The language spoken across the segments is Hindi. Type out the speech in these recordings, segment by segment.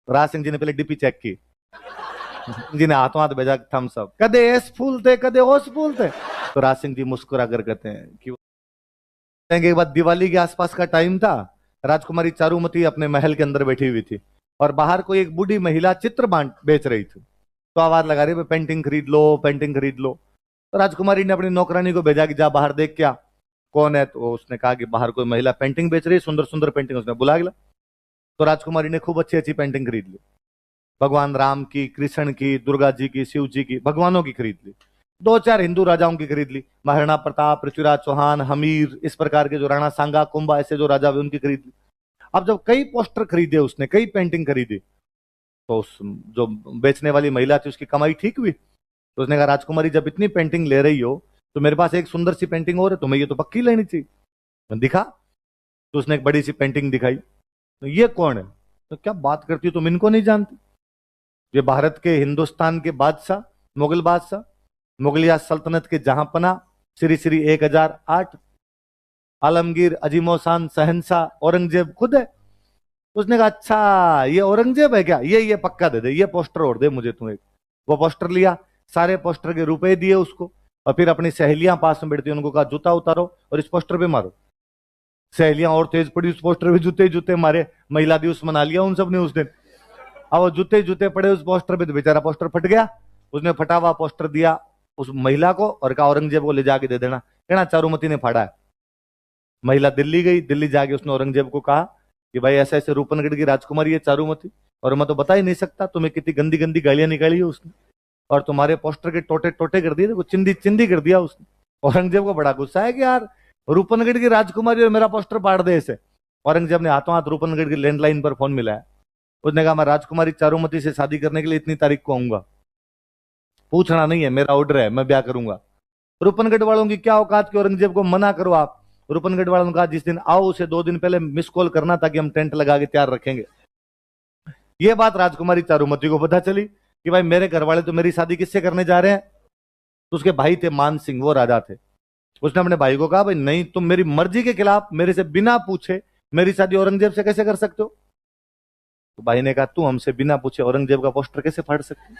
राज सिंह जी ने पहले डीपी चेक की, जिन्हें हाथों हाथ भेजा थम्स अप, कदे एस फूल थे कदे ओस फूल थे। तो राज सिंह जी मुस्कुरा कर कहते हैं कि के बाद दिवाली के आसपास का टाइम था, राजकुमारी चारुमती अपने महल के अंदर बैठी हुई थी और बाहर कोई एक बूढ़ी महिला चित्र बांट बेच रही थी। तो आवाज लगा रही, पेंटिंग खरीद लो पेंटिंग खरीद लो। तो राजकुमारी ने अपनी नौकरानी को भेजा कि जा बाहर देख क्या कौन है। तो उसने कहा कि बाहर कोई महिला पेंटिंग बेच रही है, सुंदर सुंदर पेंटिंग। उसने बुला लिया। तो राजकुमारी ने खूब अच्छी अच्छी पेंटिंग खरीद ली, भगवान राम की, कृष्ण की, दुर्गा जी की, शिव जी की, भगवानों की खरीद ली। दो चार हिंदू राजाओं की खरीद ली, महाराणा प्रताप, पृथ्वीराज चौहान, हमीर, इस प्रकार के जो राणा सांगा, कुंभा, ऐसे जो राजा हुए उनकी खरीद ली। अब जब कई पोस्टर खरीदे उसने, कई पेंटिंग खरीदी, तो उस जो बेचने वाली महिला थी उसकी कमाई ठीक हुई। तो उसने कहा राजकुमारी जब इतनी पेंटिंग ले रही हो तो मेरे पास एक सुंदर सी पेंटिंग और है, तुम्हें ये तो पक्की लेनी चाहिए। दिखा। तो उसने एक बड़ी सी पेंटिंग दिखाई। तो ये कौन है? तो क्या बात करती हो, तुम इनको नहीं जानती? ये भारत के, हिंदुस्तान के बादशाह, मुगल बादशाह, मुगलिया सल्तनत के जहांपना, श्री श्री 1008, आलमगीर अजीमो शान शहंशाह औरंगजेब खुद है। उसने कहा अच्छा ये औरंगजेब है क्या, ये पक्का दे दे, ये पोस्टर और दे मुझे तू एक। वो पोस्टर लिया, सारे पोस्टर के रुपए दिए उसको, और फिर अपनी सहेलियां पास में बैठती उनको कहा जूता उतारो और इस पोस्टर पे मारो। सहेलियां और तेज पड़ी, उस पोस्टर पे जूते जूते मारे, महिला दिवस मना लिया उन सब ने उस दिन। अब वो जूते जूते पड़े उस पोस्टर पे, तो बेचारा पोस्टर फट गया। उसने फटा हुआ पोस्टर दिया उस महिला को और कहा औरंगजेब को ले जाके दे देना। कहना चारुमती ने फाड़ा है। महिला दिल्ली गई, दिल्ली जाके उसने औरंगजेब को कहा कि भाई ऐसे ऐसे रूपनगढ़ की राजकुमारी है चारुमती, और मैं तो बता ही नहीं सकता तुम्हें कितनी गंदी गंदी गालियां निकाली है उसने, और तुम्हारे पोस्टर के टोटे टोटे कर दिए, चिंदी चिंदी कर दिया उसने। औरंगजेब को बड़ा गुस्सा है कि यार रूपनगढ़ की राजकुमारी और मेरा पोस्टर पाड़ दे इसे। औरंगजेब ने हाथों हाथ रूपनगढ़ की लैंडलाइन पर फोन मिलाया। उसने कहा मैं राजकुमारी चारुमती से शादी करने के लिए इतनी तारीख को आऊंगा, पूछना नहीं है, मेरा ऑर्डर है, मैं ब्याह करूंगा। रूपनगढ़ वालों की क्या औकात की औरंगजेब को मना करो आप। रूपनगढ़ वालों ने कहा जिस दिन आओ उसे 2 दिन पहले मिस कॉल करना ताकि हम टेंट लगा के तैयार रखेंगे। ये बात राजकुमारी चारुमती को पता चली कि भाई मेरे घर वाले तो मेरी शादी किससे करने जा रहे हैं। तो उसके भाई थे मान सिंह, वो राजा थे। उसने अपने भाई को कहा भाई नहीं, तुम मेरी मर्जी के खिलाफ मेरे से बिना पूछे मेरी शादी औरंगजेब से कैसे कर सकते हो। तो भाई ने कहा तू हमसे बिना पूछे औरंगजेब का पोस्टर कैसे फाड़ सकती,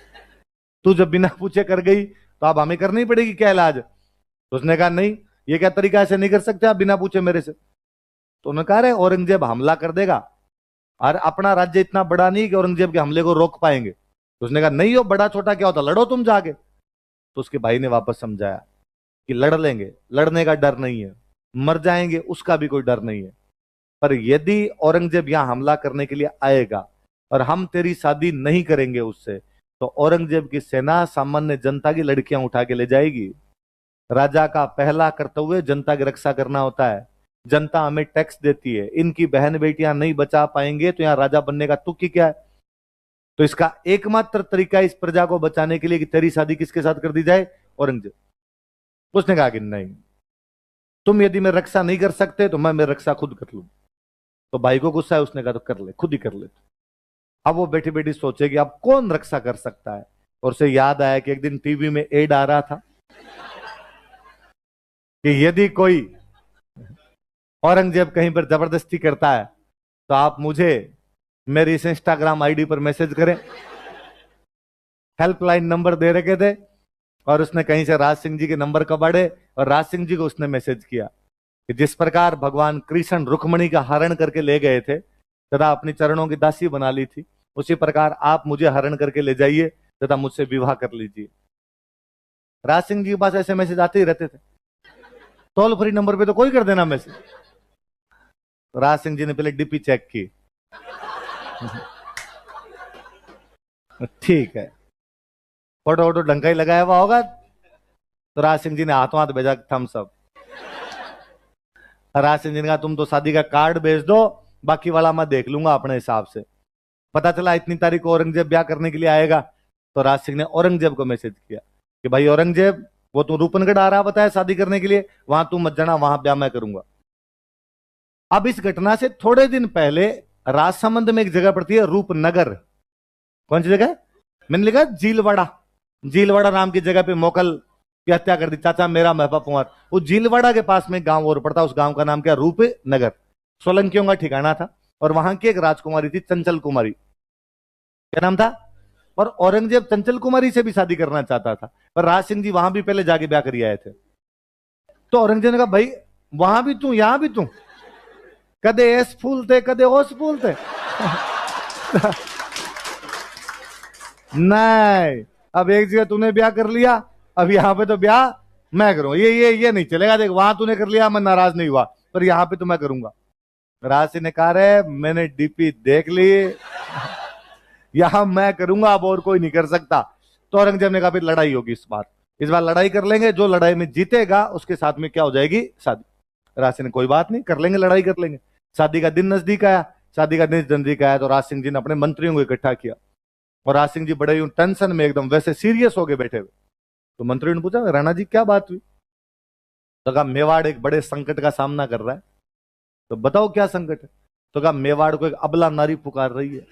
तू जब बिना पूछे कर गई तो अब हमें करनी पड़ेगी क्या इलाज। तो उसने कहा नहीं, ये क्या तरीका, ऐसे नहीं कर सकते आप बिना पूछे मेरे से। तो उन्होंने कहा औरंगजेब हमला कर देगा और अपना राज्य इतना बड़ा नहीं कि औरंगजेब के हमले को रोक पाएंगे। तो उसने कहा नहीं, हो बड़ा छोटा क्या होता, लड़ो तुम जाके। तो उसके भाई ने वापस समझाया कि लड़ लेंगे, लड़ने का डर नहीं है, मर जाएंगे उसका भी कोई डर नहीं है, पर यदि औरंगजेब यहां हमला करने के लिए आएगा और हम तेरी शादी नहीं करेंगे उससे, तो औरंगजेब की सेना सामान्य जनता की लड़कियां उठा के ले जाएगी। राजा का पहला कर्तव्य जनता की रक्षा करना होता है। जनता हमें टैक्स देती है, इनकी बहन बेटियां नहीं बचा पाएंगे तो यहां राजा बनने का तुक ही क्या है। तो इसका एकमात्र तरीका इस प्रजा को बचाने के लिए कि तेरी शादी किसके साथ कर दी जाए, औरंगजेब। उसने कहा कि नहीं, तुम यदि मेरी रक्षा नहीं कर सकते तो मैं मेरी रक्षा खुद कर लूं। तो भाई को गुस्सा है, उसने कहा तो कर ले, खुद ही कर ले। अब वो बैठी बैठी सोचे कि अब कौन रक्षा कर सकता है, और उसे याद आया कि एक दिन टीवी में एड आ रहा था कि यदि कोई औरंगजेब कहीं पर जबरदस्ती करता है तो आप मुझे मेरी इस इंस्टाग्राम आईडी पर मैसेज करें। हेल्पलाइन नंबर दे रखे थे, और उसने कहीं से राज सिंह जी के नंबर कबाड़े और राज सिंह जी को उसने मैसेज किया कि जिस प्रकार भगवान कृष्ण रुक्मणी का हरण करके ले गए थे तथा अपनी चरणों की दासी बना ली थी, उसी प्रकार आप मुझे हरण करके ले जाइए तथा मुझसे विवाह कर लीजिए। राज सिंह जी के पास ऐसे मैसेज आते ही रहते थे, टोल फ्री नंबर पे तो कोई कर देना मैसेज। तो राज सिंह जी ने पहले डीपी चेक की, ठीक है, फोटो वोटो ढंग का ही लगाया हुआ होगा। तो राज सिंह जी ने हाथों हाथ भेजा थम्स अप। राज सिंह जी ने कहा तुम तो शादी का कार्ड भेज दो, बाकी वाला मैं देख लूंगा अपने हिसाब से। पता चला इतनी तारीख को औरंगजेब ब्याह करने के लिए आएगा। तो राज सिंह ने औरंगजेब को मैसेज किया कि भाई औरंगजेब, वो तू रूपनगढ़ आ रहा बताया शादी करने के लिए, वहां तू मत जाना, वहां ब्याह मैं करूंगा। अब इस घटना से थोड़े दिन पहले राजसमंद में एक जगह पड़ती है रूपनगर। कौन सी जगह? मैंने लिखा झीलवाड़ा। झीलवाड़ा नाम की जगह पे मोकल की हत्या कर दी, चाचा मेरा महबा कुंवर। उस झीलवाड़ा के पास में गांव और पड़ता, उस गांव का नाम क्या? रूपनगर। सोलंकियों का ठिकाना था, और वहां की एक राजकुमारी थी चंचल कुमारी। क्या नाम था? और औरंगजेब चंचल कुमारी से भी शादी करना चाहता था, पर राज सिंह जी वहां भी पहले जाके ब्याह कर आए थे। तो औरंगजेब ने कहा भाई वहां भी तू यहां भी तू, कदे एस फूल थे कदे ओस फूल थे। नहीं, अब एक जगह तूने ब्याह कर लिया, अब यहाँ पे तो ब्याह मैं करूंगा, ये नहीं चलेगा। देख वहां तूने कर लिया, मैं नाराज नहीं हुआ, पर यहाँ पे तो मैं करूंगा। राज सिंह ने कहा रे मैंने डीपी देख ली, यहां मैं करूंगा, अब और कोई नहीं कर सकता। तो औरंगजेब ने कहा फिर लड़ाई होगी इस बार लड़ाई कर लेंगे, जो लड़ाई में जीतेगा उसके साथ में क्या हो जाएगी, शादी। राज सिंह ने कोई बात नहीं, कर लेंगे, लड़ाई कर लेंगे। शादी का दिन नजदीक आया, शादी का दिन नजदीक आया तो राज सिंह जी ने अपने मंत्रियों को इकट्ठा किया, और राज सिंह जी बड़े टेंशन में एकदम वैसे सीरियस हो गए बैठे हुए। तो मंत्रियों ने पूछा राणा जी क्या बात हुई? तो कहा मेवाड़ एक बड़े संकट का सामना कर रहा है। तो बताओ क्या संकट है? तो कहा मेवाड़ को एक अबला नारी पुकार रही है।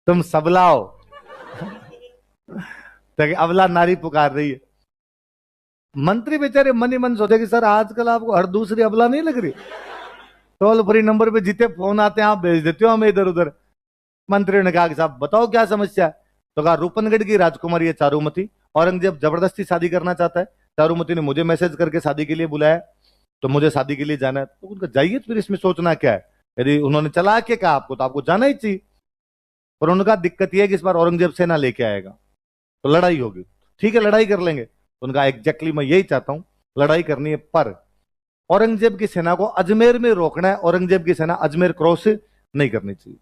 तुम सबलाओ। तो अबला नारी पुकार रही है। मंत्री बेचारे मन ही मन सोचे कि सर आजकल आपको हर दूसरी अबला नहीं लग रही? टोल फ्री नंबर पे जितने फोन आते हैं आप भेज देते हो हमें इधर उधर। मंत्री ने कहा कि साहब बताओ क्या समस्या है? तो कहा रूपनगढ़ की राजकुमारी है चारुमती, औरंगजेब जबरदस्ती शादी करना चाहता है, चारुमती ने मुझे मैसेज करके शादी के लिए बुलाया, तो मुझे शादी के लिए जाना है। तो उनका जाइए, तो फिर इसमें सोचना क्या है? यदि उन्होंने चला के कहा आपको तो आपको जाना ही चाहिए। पर उनका दिक्कत यह है कि इस बार औरंगजेब सेना लेके आएगा तो लड़ाई होगी। ठीक है लड़ाई कर लेंगे। तो उनका एग्जैक्टली मैं यही चाहता हूं, लड़ाई करनी है, पर औरंगजेब की सेना को अजमेर में रोकना है, औरंगजेब की सेना अजमेर क्रॉस नहीं करनी चाहिए।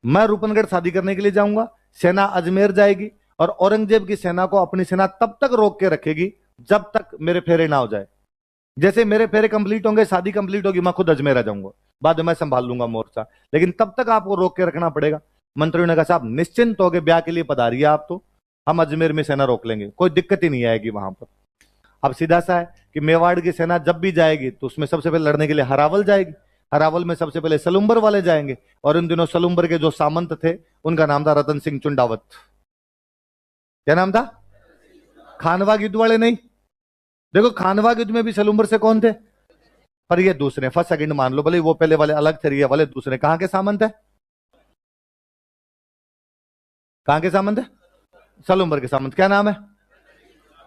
मैं रूपनगढ़ शादी करने के लिए जाऊंगा, सेना अजमेर जाएगी, और औरंगजेब की सेना को अपनी सेना तब तक रोक के रखेगी जब तक मेरे फेरे ना हो जाए। जैसे मेरे फेरे कंप्लीट होंगे, शादी कंप्लीट होगी, मैं खुद अजमेर आ जाऊंगा, बाद में मैं संभाल लूंगा मोर्चा, लेकिन तब तक आपको रोक के रखना पड़ेगा। मंत्रियों ने कहा साहब निश्चिंत हो गए, ब्याह के लिए पधारिए आप, तो हम अजमेर में सेना रोक लेंगे, कोई दिक्कत ही नहीं आएगी वहां पर। अब सीधा सा है कि मेवाड़ की सेना जब भी जाएगी तो उसमें सबसे पहले लड़ने के लिए हरावल जाएगी, हरावल में सबसे पहले सलुम्बर वाले जाएंगे, और इन दिनों सलुम्बर के जो सामंत थे उनका नाम था रतन सिंह चुंडावत। क्या नाम था? खानवा युद्ध वाले नहीं, देखो खानवा युद्ध में भी सलुम्बर से कौन थे, पर ये दूसरे फर्स्ट सेकंड मान लो, भले वो पहले वाले अलग थे, ये वाले दूसरे। कहां के सामंत है? कहां के सामंत है? सलुम्बर के सामंत। क्या नाम है?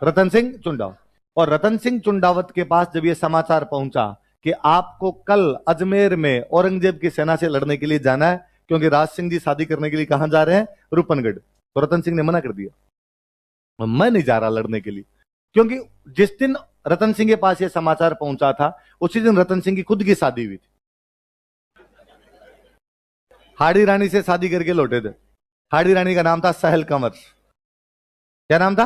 रतन सिंह चुंडावत। और रतन सिंह चुंडावत के पास जब यह समाचार पहुंचा कि आपको कल अजमेर में औरंगजेब की सेना से लड़ने के लिए जाना है, क्योंकि राज सिंह जी शादी करने के लिए कहां जा रहे हैं, रूपनगढ़, तो रतन सिंह ने मना कर दिया, मैं नहीं जा रहा लड़ने के लिए। क्योंकि जिस दिन रतन सिंह के पास यह समाचार पहुंचा था उसी दिन रतन सिंह की खुद की शादी हुई थी, हाड़ी रानी से शादी करके लौटे थे। हाड़ी रानी का नाम था सहल कंवर। क्या नाम था?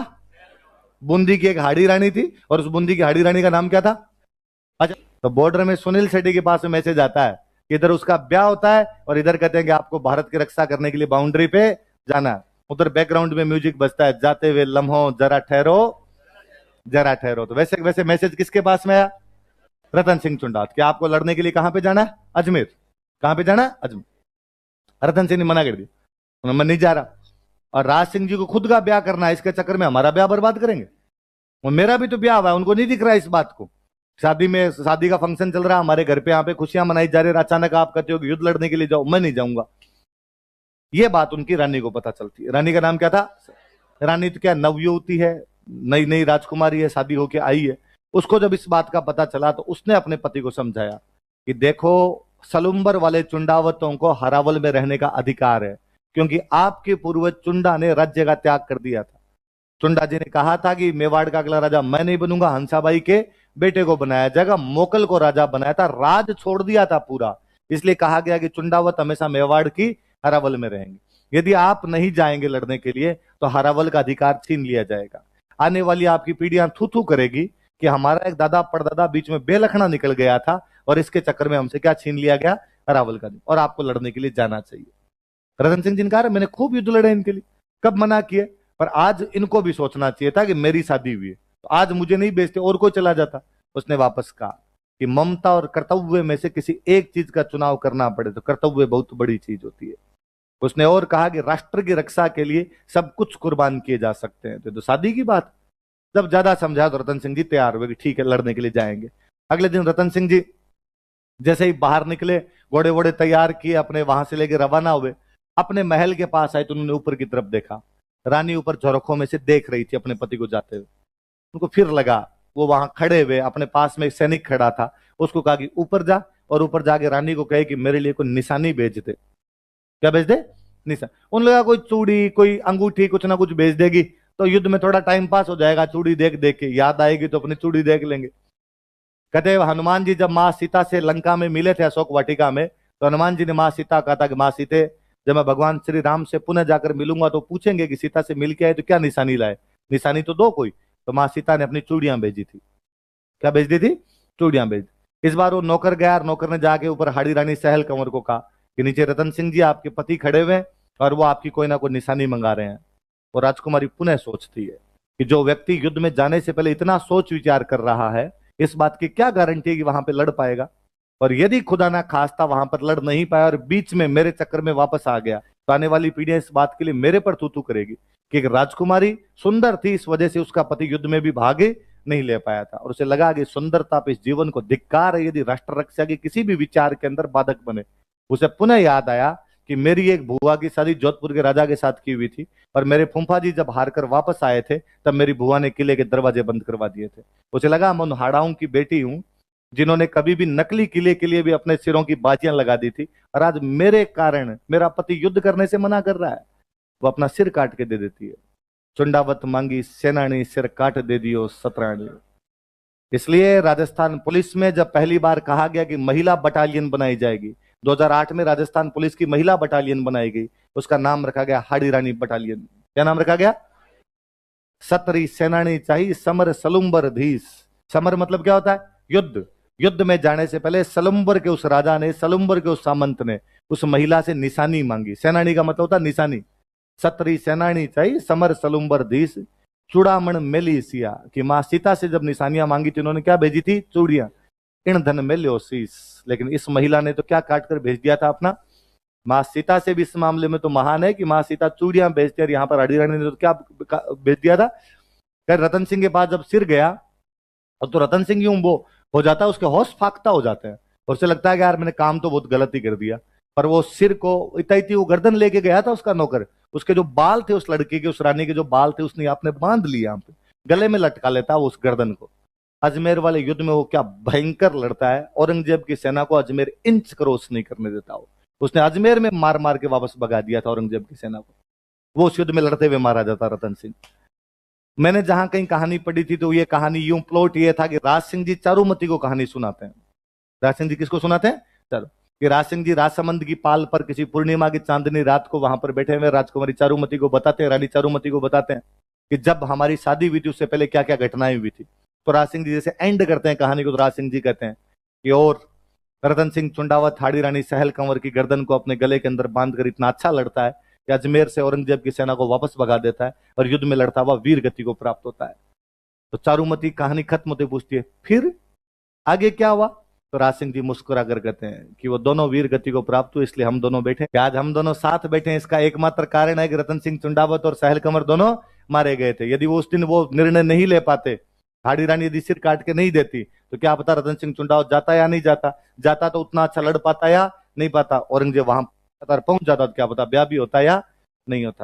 बूंदी की एक हाड़ी रानी थी, और उस बूंदी की हाड़ी रानी का नाम क्या था? अच्छा, तो बॉर्डर में सुनील शेट्टी के पास में मैसेज आता है कि इधर उसका ब्याह होता है, और इधर कहते हैं कि आपको भारत की रक्षा करने के लिए बाउंड्री पे जाना है। उधर बैकग्राउंड में म्यूजिक बजता है, जाते हुए लम्हों जरा ठहरो, जरा ठहरो। तो वैसे वैसे मैसेज किसके पास में आया? रतन सिंह चुंडात, कि आपको लड़ने के लिए कहां पे जाना है? अजमेर। कहां पे जाना है? अजमेर। रतन सिंह ने मना कर दिया, मैं नहीं जा रहा, और राज सिंह जी को खुद का ब्याह करना है, इसके चक्कर में हमारा ब्याह बर्बाद करेंगे। और मेरा भी तो ब्याह हुआ है, उनको नहीं दिख रहा इस बात को। शादी में, शादी का फंक्शन चल रहा है हमारे घर पे, यहाँ पे खुशियां मनाई जा रही है, अचानक आप कहते हो कि युद्ध लड़ने के लिए जाओ, मैं नहीं जाऊंगा। ये बात उनकी रानी को पता चलती है। रानी का नाम क्या था? रानी तो क्या नवयुवती है, नई नई राजकुमारी है, शादी होके आई है। उसको जब इस बात का पता चला तो उसने अपने पति को समझाया कि देखो सलुम्बर वाले चुंडावतों को हरावल में रहने का अधिकार है, क्योंकि आपके पूर्वज चुंडा ने राज्य का त्याग कर दिया था। चुंडा जी ने कहा था कि मेवाड़ का अगला राजा मैं नहीं बनूंगा, हंसाबाई के बेटे को बनाया जाएगा, मोकल को राजा बनाया था, राज छोड़ दिया था पूरा, इसलिए कहा गया कि चुंडावत हमेशा मेवाड़ की हरावल में रहेंगे। यदि आप नहीं जाएंगे लड़ने के लिए तो हरावल का अधिकार छीन लिया जाएगा। आने वाली आपकी पीढ़ियां थू थू करेगी कि हमारा एक दादा परदादा बीच में बेलखना निकल गया था, और इसके चक्कर में हमसे क्या छीन लिया गया? हरावल का, और आपको लड़ने के लिए जाना चाहिए। रतन सिंह जी ने कहा मैंने खूब युद्ध लड़े इनके लिए, कब मना किए, पर आज इनको भी सोचना चाहिए था कि मेरी शादी हुई है, तो आज मुझे नहीं बेचते और कोई चला जाता। उसने वापस कहा कि ममता और कर्तव्य में से किसी एक चीज का चुनाव करना पड़े तो कर्तव्य बहुत बड़ी चीज होती है। उसने और कहा कि राष्ट्र की रक्षा के लिए सब कुछ कुर्बान किए जा सकते हैं, तो शादी की बात जब ज्यादा समझा तो रतन सिंह जी तैयार हुए कि ठीक है लड़ने के लिए जाएंगे। अगले दिन रतन सिंह जी जैसे ही बाहर निकले, घोड़े वोड़े तैयार किए, अपने वहां से लेके रवाना हुए, अपने महल के पास आए तो उन्होंने ऊपर की तरफ देखा। रानी ऊपर झरोखों में से देख रही थी अपने पति को जाते हुए। उनको फिर लगा, वो वहां खड़े हुए, अपने पास में एक सैनिक खड़ा था, उसको कहा कि ऊपर जा, और ऊपर जाके रानी को कहे कि मेरे लिए कोई निशानी भेज दे। क्या भेज दे? निशान। उन लोगों का कोई चूड़ी, कोई अंगूठी, कुछ ना कुछ भेज देगी तो युद्ध में थोड़ा टाइम पास हो जाएगा, चूड़ी देख देख के याद आएगी तो अपनी चूड़ी देख लेंगे। कहते हैं हनुमान जी जब माँ सीता से लंका में मिले थे अशोक वाटिका में, तो हनुमान जी ने माँ सीता कहा था कि माँ सीते, जब मैं भगवान श्री राम से पुनः जाकर मिलूंगा तो पूछेंगे कि सीता से मिल के आए तो क्या निशानी लाए, निशानी तो दो कोई। तो माँ सीता ने अपनी चूड़ियां भेजी थी। क्या भेज दी थी? चूड़ियां भेज। इस बार वो नौकर गया और नौकर ने जाके ऊपर हाड़ी रानी सहल कंवर को कहा कि नीचे रतन सिंह जी आपके पति खड़े हुए हैं और वो आपकी कोई ना कोई निशानी मंगा रहे हैं। और राजकुमारी पुनः सोचती है कि जो व्यक्ति युद्ध में जाने से पहले इतना सोच विचार कर रहा है, इस बात की क्या गारंटी है कि वहां पे लड़ पाएगा। और यदि खुदा ना खास्ता वहां पर लड़ नहीं पाया और बीच में मेरे चक्कर में वापस आ गया, तो आने वाली पीढ़ियां इस बात के लिए मेरे पर तू करेगी कि एक राजकुमारी सुंदर थी, इस वजह से उसका पति युद्ध में भी भागे नहीं ले पाया था। और उसे लगा कि सुंदरता पे इस जीवन को धिक्कार है यदि राष्ट्र रक्षा के किसी भी विचार के अंदर बाधक बने। उसे पुनः याद आया कि मेरी एक बुआ की शादी जोधपुर के राजा के साथ की हुई थी, और मेरे फूफा जी जब हार कर वापस आए थे तब मेरी बुआ ने किले के दरवाजे बंद करवा दिए थे। उसे लगा मैं उन हाड़ाओं की बेटी हूं जिन्होंने कभी भी नकली किले के लिए भी अपने सिरों की बाजियां लगा दी थी, और आज मेरे कारण मेरा पति युद्ध करने से मना कर रहा है। वो अपना सिर काट के दे देती है। चुंडावत मांगी सेनानी, सिर काट दे दियो सतरानी। इसलिए राजस्थान पुलिस में जब पहली बार कहा गया कि महिला बटालियन बनाई जाएगी, 2008 में राजस्थान पुलिस की महिला बटालियन बनाई गई, उसका नाम रखा गया हाड़ी रानी बटालियन। क्या नाम रखा गया? सतरी सेनानी चाहिए समर सलुम्बर धीस। समर मतलब क्या होता है? युद्ध। युद्ध में जाने से पहले सलुम्बर के उस राजा ने, सलुम्बर के उस सामंत ने उस महिला से निशानी मांगी। सेनानी का मतलब होता है निशानी। सतरी सेनानी चाहिए समर सलुम्बर धीस, चूड़ामण मेली सिया, कि मां सीता से जब निशानियां मांगी थी उन्होंने क्या भेजी थी? चूड़ियां। इन धन मेल्यो शीस। लेकिन इस महिला ने तो क्या काट कर भेज दिया था अपना? मां सीता से भी इस मामले में तो महान है कि मां सीता चूड़ियां भेजती, और यहां पर हरी रानी ने तो क्या भेज दिया था? फिर रतन सिंह के पास जब सिर गया, और तो रतन सिंह यूं वो हो जाता है, उसके होश फाख्ता हो जाते हैं और उसे लगता है कि यार मैंने काम तो बहुत गलत ही कर दिया। पर वो सिर को इतनी वो गर्दन लेके गया था उसका नौकर, उसके जो बाल थे, उस लड़की के, उस रानी के जो बाल थे, उसने आपने बांध लिए यहाँ पे, गले में लटका लेता वो उस गर्दन को। अजमेर वाले युद्ध में वो क्या भयंकर लड़ता है, औरंगजेब की सेना को अजमेर इंच क्रॉस नहीं करने देता। वो उसने अजमेर में मार मार के वापस भगा दिया था औरंगजेब की सेना को। वो उस युद्ध में लड़ते हुए मारा जाता रतन सिंह। मैंने जहां कहीं कहानी पढ़ी थी तो ये कहानी यूं प्लॉट ये था कि राज सिंह जी चारुमती को कहानी सुनाते हैं। राज सिंह जी किसको सुनाते हैं? चलो, कि राज सिंह जी राजसमंद की पाल पर किसी पूर्णिमा की चांदनी रात को वहां पर बैठे हुए राजकुमारी चारुमती को बताते हैं, रानी चारुमती को बताते हैं कि जब हमारी शादी हुई थी उससे पहले क्या क्या घटनाएं हुई थी। तो राज सिंह जी जैसे एंड करते हैं कहानी को, तो राज सिंह जी कहते हैं कि और रतन सिंह चुंडावत हाड़ी रानी सहल कंवर की गर्दन को अपने गले के अंदर बांधकर इतना अच्छा लड़ता है कि अजमेर से औरंगजेब की सेना को वापस भगा देता है और युद्ध में लड़ता हुआ वीर गति को प्राप्त होता है। तो चारुमती कहानी खत्म होते पूछती है फिर आगे क्या हुआ? तो राज सिंह जी मुस्कुरा कर कहते हैं कि वो दोनों वीर गति को प्राप्त हुए, इसलिए हम दोनों बैठे। आज हम दोनों साथ बैठे हैं इसका एकमात्र कारण है कि रतन सिंह चुंडावत और सहल कंवर दोनों मारे गए थे। यदि वो उस दिन वो निर्णय नहीं ले पाते, हाड़ी रानी यदि सिर काट के नहीं देती, तो क्या पता रतन सिंह चुंडावत जाता या नहीं जाता। जाता तो उतना अच्छा लड़ पाता या नहीं पाता, औरंगजेब वहां पहुंच जाता तो क्या पता ब्याह भी होता या नहीं होता।